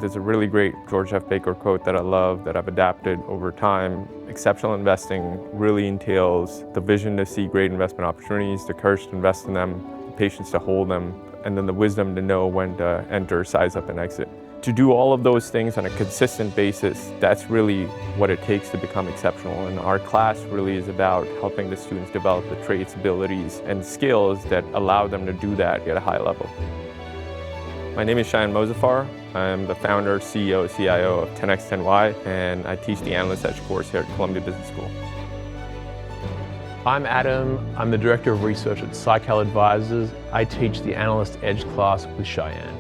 There's a really great George F. Baker quote that I love that I've adapted over time. Exceptional investing really entails the vision to see great investment opportunities, the courage to invest in them, the patience to hold them, and then the wisdom to know when to enter, size up, and exit. To do all of those things on a consistent basis, that's really what it takes to become exceptional. And our class really is about helping the students develop the traits, abilities, and skills that allow them to do that at a high level. My name is Mozaffar. I'm the founder, CEO, CIO of 10x10y, and I teach the Analyst Edge course here at Columbia Business School. I'm Adam. I'm the Director of Research at Psycal Advisors. I teach the Analyst Edge class with Shayan.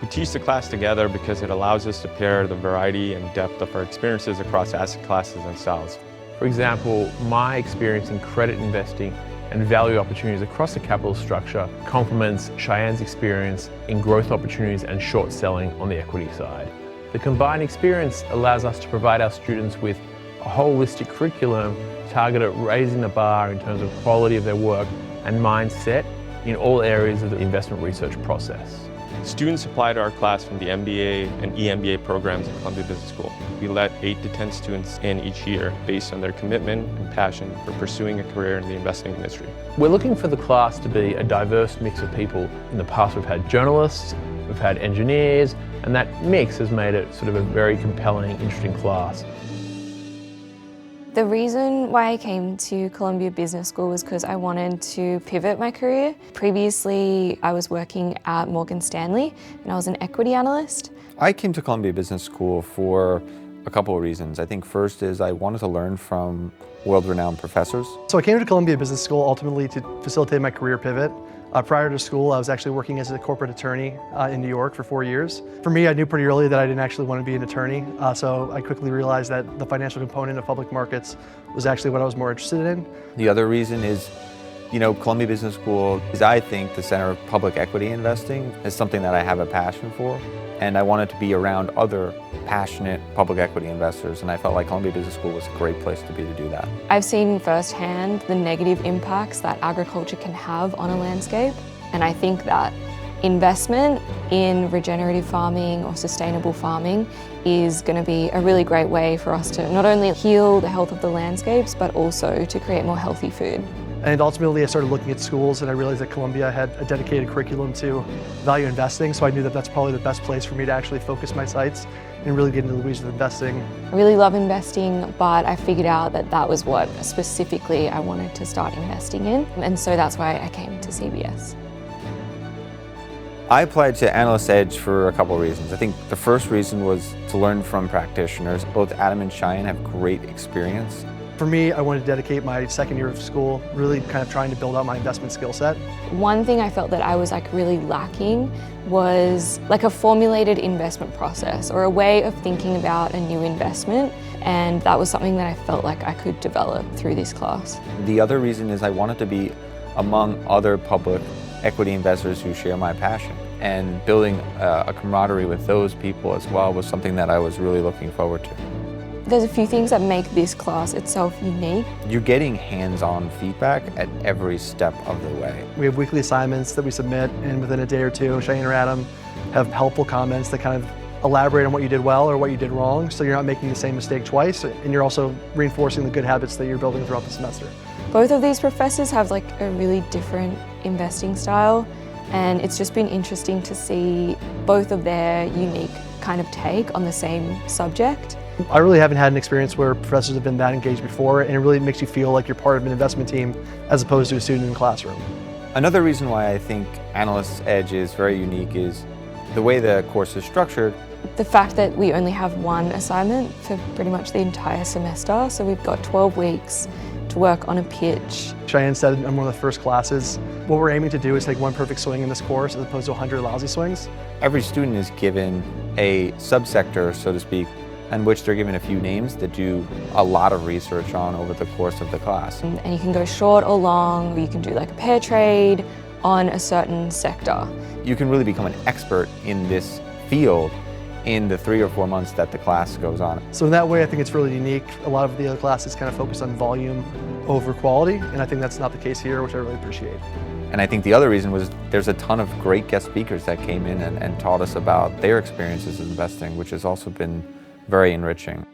We teach the class together because it allows us to pair the variety and depth of our experiences across asset classes and styles. For example, my experience in credit investing and value opportunities across the capital structure complements Shayan's experience in growth opportunities and short selling on the equity side. The combined experience allows us to provide our students with a holistic curriculum targeted at raising the bar in terms of quality of their work and mindset in all areas of the investment research process. Students apply to our class from the MBA and EMBA programs at Columbia Business School. We let 8 to 10 students in each year based on their commitment and passion for pursuing a career in the investing industry. We're looking for the class to be a diverse mix of people. In the past we've had journalists, we've had engineers, and that mix has made it sort of a very compelling, interesting class. The reason why I came to Columbia Business School was because I wanted to pivot my career. Previously, I was working at Morgan Stanley and I was an equity analyst. I came to Columbia Business School for a couple of reasons. I think first is I wanted to learn from world-renowned professors. So I came to Columbia Business School ultimately to facilitate my career pivot. Prior to school, I was actually working as a corporate attorney in New York for 4 years. For me, I knew pretty early that I didn't actually want to be an attorney, so I quickly realized that the financial component of public markets was actually what I was more interested in. The other reason is, Columbia Business School is, I think, the center of public equity investing is something that I have a passion for, and I wanted to be around other passionate public equity investors, and I felt like Columbia Business School was a great place to be to do that. I've seen firsthand the negative impacts that agriculture can have on a landscape, and I think that investment in regenerative farming or sustainable farming is going to be a really great way for us to not only heal the health of the landscapes, but also to create more healthy food. And ultimately I started looking at schools and I realized that Columbia had a dedicated curriculum to value investing, so I knew that that's probably the best place for me to actually focus my sights and really get into the weeds of investing. I really love investing, but I figured out that that was what specifically I wanted to start investing in, and so that's why I came to CBS. I applied to Analyst Edge for a couple of reasons. I think the first reason was to learn from practitioners. Both Adam and Shayan have great experience. For me, I wanted to dedicate my second year of school really kind of trying to build out my investment skill set. One thing I felt that I was really lacking was a formulated investment process or a way of thinking about a new investment, and that was something that I felt like I could develop through this class. The other reason is I wanted to be among other public equity investors who share my passion, and building a camaraderie with those people as well was something that I was really looking forward to. There's a few things that make this class itself unique. You're getting hands-on feedback at every step of the way. We have weekly assignments that we submit, and within a day or two, Shayan or Adam have helpful comments that kind of elaborate on what you did well or what you did wrong, so you're not making the same mistake twice, and you're also reinforcing the good habits that you're building throughout the semester. Both of these professors have a really different investing style, and it's just been interesting to see both of their unique kind of take on the same subject. I really haven't had an experience where professors have been that engaged before, and it really makes you feel like you're part of an investment team as opposed to a student in the classroom. Another reason why I think Analyst Edge is very unique is the way the course is structured. The fact that we only have one assignment for pretty much the entire semester, so we've got 12 weeks to work on a pitch. Shayan said in one of the first classes, what we're aiming to do is take one perfect swing in this course as opposed to 100 lousy swings. Every student is given a subsector, so to speak, in which they're given a few names that do a lot of research on over the course of the class. And you can go short or long, or you can do a pair trade on a certain sector. You can really become an expert in this field in the 3 or 4 months that the class goes on. So in that way, I think it's really unique. A lot of the other classes kind of focus on volume over quality, and I think that's not the case here, which I really appreciate. And I think the other reason was there's a ton of great guest speakers that came in and taught us about their experiences in investing, which has also been very enriching.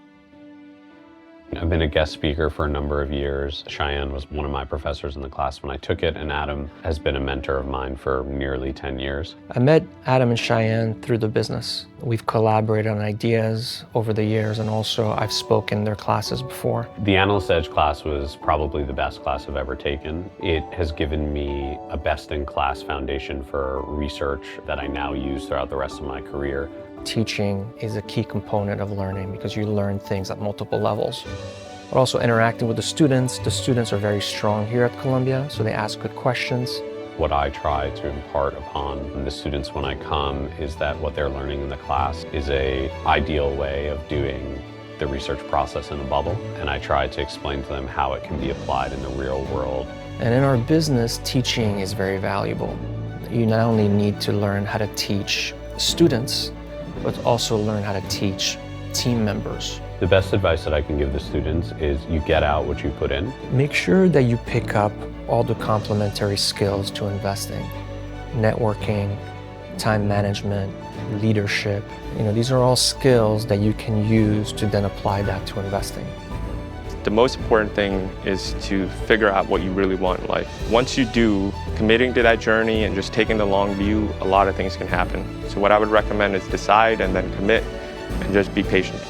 I've been a guest speaker for a number of years. Shayan was one of my professors in the class when I took it, and Adam has been a mentor of mine for nearly 10 years. I met Adam and Shayan through the business. We've collaborated on ideas over the years, and also I've spoken in their classes before. The Analyst Edge class was probably the best class I've ever taken. It has given me a best-in-class foundation for research that I now use throughout the rest of my career. Teaching is a key component of learning because you learn things at multiple levels. But also interacting with the students are very strong here at Columbia, so they ask good questions. What I try to impart upon the students when I come is that what they're learning in the class is an ideal way of doing the research process in a bubble, and I try to explain to them how it can be applied in the real world. And in our business, teaching is very valuable. You not only need to learn how to teach students, but also learn how to teach team members. The best advice that I can give the students is you get out what you put in. Make sure that you pick up all the complementary skills to investing. Networking, time management, leadership. These are all skills that you can use to then apply that to investing. The most important thing is to figure out what you really want in life. Once you do, committing to that journey and just taking the long view, a lot of things can happen. So what I would recommend is decide and then commit and just be patient.